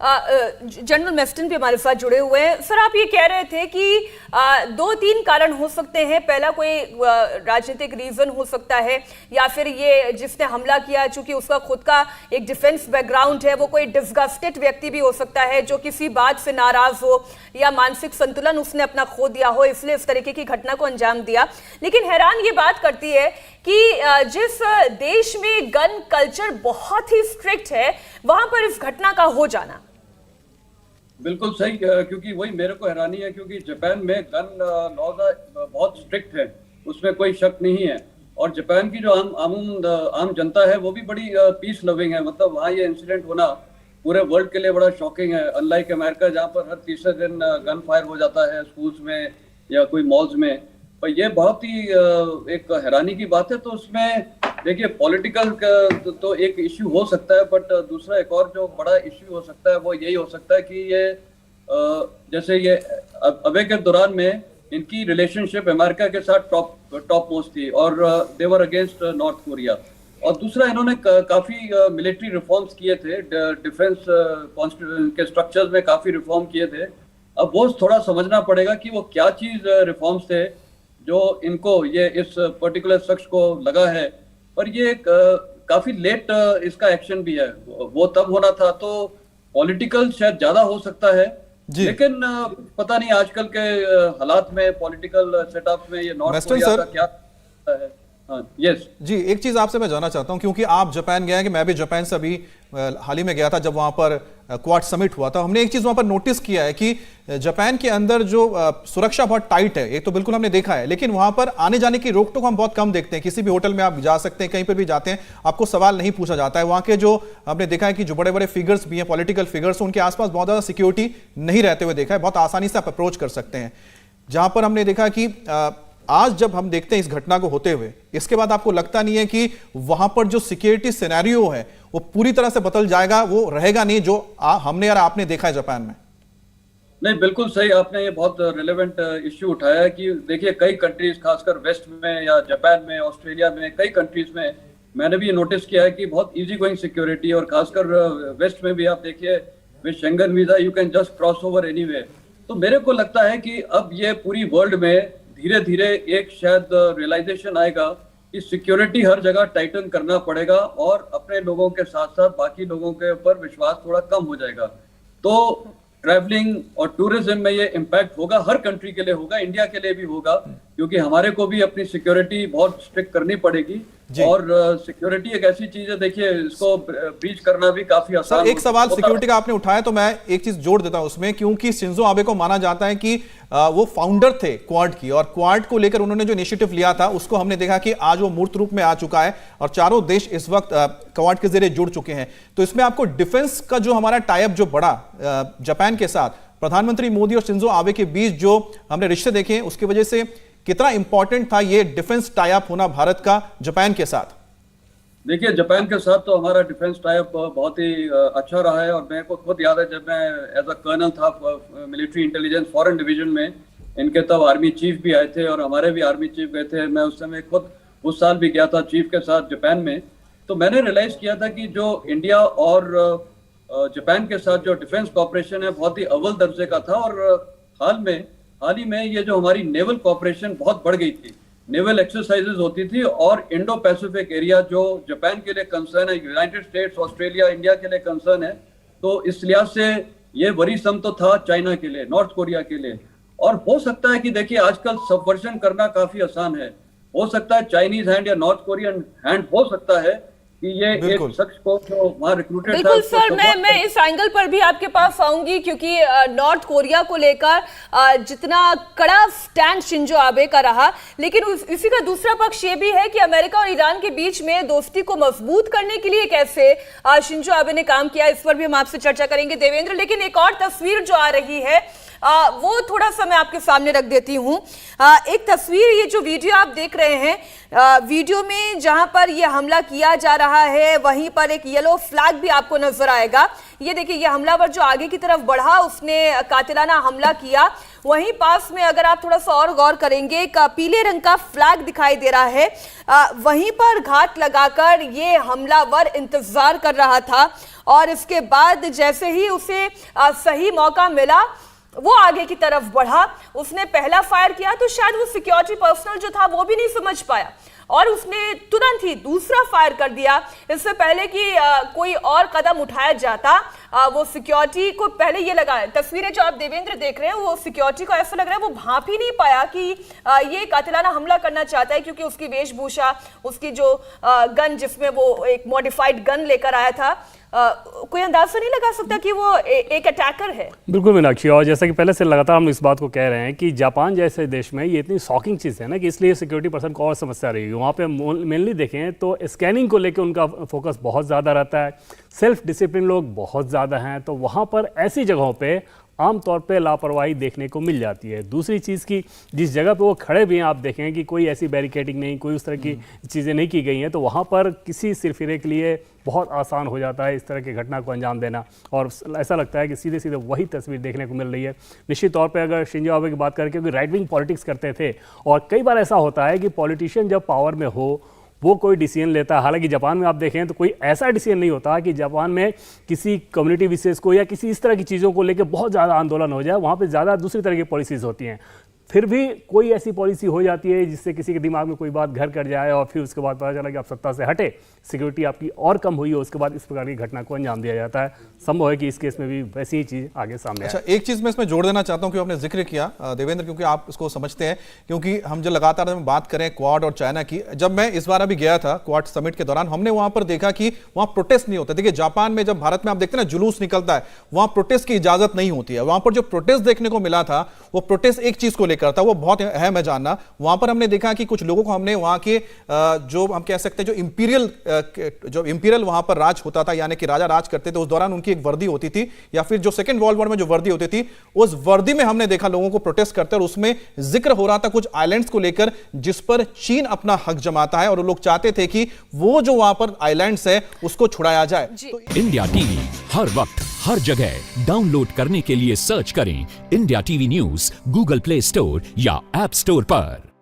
General Meston भी हमारे साथ जुड़े हुए हैं। सर, आप ये कह रहे थे कि 2-3 कारण हो सकते हैं। पहला कोई राजनीतिक रीजन हो सकता है, या फिर ये जिसने हमला किया चूंकि उसका खुद का एक डिफेंस बैकग्राउंड है, वो कोई डिसगस्टेड व्यक्ति भी हो सकता है जो किसी बात से नाराज हो या मानसिक संतुलन उसने अपना खो दिया हो, इसलिए इस तरीके की घटना को अंजाम दिया। लेकिन हैरान ये बात करती है कि जिस देश में गन कल्चर बहुत ही स्ट्रिक्ट है, वहां पर इस घटना का हो जाना। बिल्कुल सही, क्योंकि वही मेरे को हैरानी है, क्योंकि जापान में गन लॉज बहुत स्ट्रिक्ट है, उसमें कोई शक नहीं है। और जापान की जो आम जनता है वो भी बड़ी पीस लविंग है। मतलब वहाँ ये इंसिडेंट होना पूरे वर्ल्ड के लिए बड़ा शॉकिंग है, अनलाइक अमेरिका जहाँ पर हर तीसरे दिन गन फायर हो जाता है स्कूल्स में या कोई मॉल्स में। पर ये बहुत ही एक हैरानी की बात है। तो उसमें देखिए पॉलिटिकल तो एक इश्यू हो सकता है, बट दूसरा एक और जो बड़ा इश्यू हो सकता है वो यही हो सकता है कि ये जैसे ये अबे के दौरान में इनकी रिलेशनशिप अमेरिका के साथ टॉप मोस्ट थी और दे वर अगेंस्ट नॉर्थ कोरिया। और दूसरा इन्होंने काफी मिलिट्री रिफॉर्म्स किए थे, डिफेंस के स्ट्रक्चर्स में काफी रिफॉर्म किए थे। अब वो थोड़ा समझना पड़ेगा कि वो क्या चीज रिफॉर्म्स थे जो इनको ये इस पर्टिकुलर शख्स को लगा है। पर ये काफी लेट इसका एक्शन भी है, वो तब होना था तो पॉलिटिकल शायद ज्यादा हो सकता है, लेकिन पता नहीं आजकल के हालात में पॉलिटिकल सेटअप में ये नॉर्थ कोरिया का क्या है। हाँ, यस जी, एक चीज आपसे मैं जानना चाहता हूं, क्योंकि आप जापान गए हैं कि मैं भी जापान से अभी हाल ही में गया था जब वहां पर क्वाड समिट हुआ था। हमने एक चीज वहां पर नोटिस किया है कि जापान के अंदर जो सुरक्षा बहुत टाइट है, ये तो बिल्कुल हमने देखा है, लेकिन वहां पर आने जाने की रोक टोक हम बहुत कम देखते हैं। किसी भी होटल में आप जा सकते हैं, कहीं पर भी जाते हैं, आपको सवाल नहीं पूछा जाता है। वहां के जो हमने देखा है कि जो बड़े बड़े फिगर्स भी हैं, पॉलिटिकल फिगर्स, उनके आसपास बहुत ज्यादा सिक्योरिटी नहीं रहते हुए देखा है, बहुत आसानी से आप अप्रोच कर सकते हैं। जहां पर हमने देखा कि आज जब हम देखते हैं इस घटना को होते हुए, इसके बाद आपको लगता नहीं है कि वहां पर जो सिक्योरिटी सिनेरियो है वो पूरी तरह से बदल जाएगा, वो रहेगा नहीं जो हमने यार आपने देखा है जापान में? नहीं, बिल्कुल सही, आपने ये बहुत रिलेवेंट इश्यू उठाया है कि देखिए कई कंट्रीज, खासकर वेस्ट में या जापान में, ऑस्ट्रेलिया में, कई कंट्रीज में मैंने भी ये नोटिस किया है कि बहुत इजी गोइंग सिक्योरिटी। और खासकर वेस्ट में भी आप देखिए with Schengen visa you can just cross over anyway. तो मेरे को लगता है कि अब ये पूरी वर्ल्ड में धीरे धीरे एक शायद रियलाइजेशन आएगा कि सिक्योरिटी हर जगह टाइटन करना पड़ेगा और अपने लोगों के साथ साथ बाकी लोगों के ऊपर विश्वास थोड़ा कम हो जाएगा। तो ट्रैवलिंग और टूरिज्म में ये इम्पैक्ट होगा, हर कंट्री के लिए होगा, इंडिया के लिए भी होगा, क्योंकि हमारे को भी अपनी सिक्योरिटी बहुत स्ट्रिक्ट करनी पड़ेगी। और सिक्योरिटी एक ऐसी चीज है, देखिए इसको ब्रीच करना भी काफी आसान सर, एक सवाल सिक्योरिटी का आपने उठाया तो मैं एक चीज जोड़ देता हूं उसमें, क्योंकि शिंजो आबे को माना जाता है कि वो फाउंडर थे क्वाड की, और क्वाड को लेकर उन्होंने जो इनिशिएटिव लिया था उसको हमने देखा कि आज वो मूर्त रूप में आ चुका है और चारों देश इस वक्त क्वाड के जरिए जुड़ चुके हैं। तो इसमें आपको डिफेंस का जो हमारा टाई अप जो बढ़ा जापान के साथ, प्रधानमंत्री मोदी और शिंजो आबे के बीच जो हमने रिश्ते देखे, उसकी वजह से कितना इंपॉर्टेंट था ये डिफेंस टाई अप होना भारत का जापान के साथ? देखिए जापान के साथ तो हमारा डिफेंस टाई अप बहुत ही अच्छा रहा है। और मेरे को खुद याद है जब मैं एज अ कर्नल था मिलिट्री इंटेलिजेंस फॉरेन डिवीजन में, इनके तब आर्मी चीफ भी आए थे और हमारे भी आर्मी चीफ गए थे। मैं उस समय खुद उस साल भी गया था चीफ के साथ जापान में। तो मैंने रियलाइज किया था कि जो इंडिया और जापान के साथ जो डिफेंस कॉपरेशन है बहुत ही अव्वल दर्जे का था। और हाल ही में ये जो हमारी नेवल कॉपरेशन बहुत बढ़ गई थी, नेवल एक्सरसाइजेज होती थी, और इंडो पैसिफिक एरिया जो जापान के लिए कंसर्न है, यूनाइटेड स्टेट्स, ऑस्ट्रेलिया, इंडिया के लिए कंसर्न है। तो इस लिहाज से ये वरीसम तो था चाइना के लिए, नॉर्थ कोरिया के लिए। और हो सकता है कि देखिए आजकल सबवर्जन करना काफी आसान है, हो सकता है चाइनीज हैंड या नॉर्थ कोरियन हैंड हो सकता है कि ये एक शख्स को जो वहां रिक्रूटेड था। बिल्कुल सर, मैं इस एंगल पर भी आपके पास आऊंगी, क्योंकि नॉर्थ कोरिया को लेकर जितना कड़ा स्टैंड शिंजो आबे का रहा, लेकिन इसी का दूसरा पक्ष ये भी है कि अमेरिका और ईरान के बीच में दोस्ती को मजबूत करने के लिए कैसे शिंजो आबे ने काम किया, इस पर भी हम आपसे चर्चा करेंगे देवेंद्र। लेकिन एक और तस्वीर जो आ रही है वो थोड़ा सा मैं आपके सामने रख देती हूं। एक तस्वीर, ये जो वीडियो आप देख रहे हैं, वीडियो में जहां पर ये हमला किया जा रहा है वहीं पर एक येलो फ्लैग भी आपको नजर आएगा। ये देखिए, ये हमलावर जो आगे की तरफ बढ़ा, उसने कातिलाना हमला किया। वहीं पास में अगर आप थोड़ा सा और गौर करेंगे, एक पीले रंग का फ्लैग दिखाई दे रहा है। वहीं पर घात लगाकर ये हमलावर इंतजार कर रहा था और इसके बाद जैसे ही उसे सही मौका मिला वो आगे की तरफ बढ़ा। उसने पहला फायर किया तो शायद वो सिक्योरिटी पर्सनल जो था वो भी नहीं समझ पाया और उसने तुरंत ही दूसरा फायर कर दिया। इससे पहले कि कोई और कदम उठाया जाता, वो सिक्योरिटी को पहले ये लगा, तस्वीरें जो आप देवेंद्र देख रहे हैं, वो सिक्योरिटी को ऐसा लग रहा है वो भांप ही नहीं पाया कि ये कातिलाना हमला करना चाहता है, क्योंकि उसकी वेशभूषा, उसकी जो गन जिसमें वो एक मॉडिफाइड गन लेकर आया था, कोई अंदाजा नहीं लगा सकता कि वो एक अटैकर है। बिल्कुल मीनाक्षी, और जैसा कि पहले से लगातार हम इस बात को कह रहे हैं कि जापान जैसे देश में ये इतनी शॉकिंग चीज़ है ना कि इसलिए सिक्योरिटी पर्सन को और समस्या रहेगी। वहाँ पे मेनली देखें तो स्कैनिंग को लेकर उनका फोकस बहुत ज़्यादा रहता है, सेल्फ डिसिप्लिन लोग बहुत ज़्यादा हैं, तो वहाँ पर ऐसी जगहों पे आमतौर पे लापरवाही देखने को मिल जाती है। दूसरी चीज़ की जिस जगह पे वो खड़े भी हैं, आप देखें कि कोई ऐसी बैरिकेडिंग नहीं, कोई उस तरह की चीज़ें नहीं की गई हैं, तो वहाँ पर किसी सिरफिरे के लिए बहुत आसान हो जाता है इस तरह की घटना को अंजाम देना। और ऐसा लगता है कि सीधे सीधे वही तस्वीर देखने को मिल रही है। निश्चित तौर पे अगर शिंजो आबे की बात करें, क्योंकि राइट विंग पॉलिटिक्स करते थे और कई बार ऐसा होता है कि पॉलिटिशियन जब पावर में हो वो कोई डिसीजन लेता है। हालांकि जापान में आप देखें तो कोई ऐसा डिसीजन नहीं होता कि जापान में किसी कम्युनिटी विशेष को या किसी इस तरह की चीज़ों को लेकर बहुत ज़्यादा आंदोलन हो जाए। वहाँ पे ज़्यादा दूसरी तरह की पॉलिसीज़ होती हैं, फिर भी कोई ऐसी पॉलिसी हो जाती है जिससे किसी के दिमाग में कोई बात घर कर जाए और फिर उसके बाद पता चला कि आप सत्ता से हटे, सिक्योरिटी आपकी और कम हुई है, उसके बाद इस प्रकार की घटना को अंजाम दिया जाता है। संभव है कि इस केस में भी वैसी ही चीज़ आगे सामने आए। अच्छा, एक चीज़ मैं इसमें जोड़ देना चाहता हूं कि आपने जिक्र किया देवेंद्र, क्योंकि आप इसको समझते हैं, क्योंकि हम जो लगातार बात करें क्वाड और चाइना की, जब मैं इस बार अभी गया था क्वाड समिट के दौरान, हमने वहां पर देखा कि वहां प्रोटेस्ट नहीं होता। देखिए जापान में जब भारत में आप देखते हैं ना जुलूस निकलता है, वहां प्रोटेस्ट की इजाजत नहीं होती है। वहां पर जो प्रोटेस्ट देखने को मिला था वो प्रोटेस्ट एक चीज को लेकर था, वो बहुत अहम है जानना। वहां पर हमने देखा कि कुछ लोगों को हमने वहां के जो हम कह सकते हैं जो इंपीरियल वहां पर राज होता था, यानी कि राजा राज करते थे, उस दौरान उनकी एक वर्दी होती थी, या फिर जो सेकंड वर्ल्ड वॉर में जो वर्दी होती थी, उस वर्दी में हमने देखा लोगों को प्रोटेस्ट करते, और उसमें जिक्र हो रहा था कुछ आइलैंड्स को लेकर जिस पर चीन अपना हक जमाता है, और लोग चाहते थे कि वो जो वहां पर आइलैंड्स है उसको छुड़ाया जाए। तो इंडिया टीवी हर वक्त हर जगह डाउनलोड करने के लिए सर्च करें India TV news Google play store या ऐप स्टोर पर।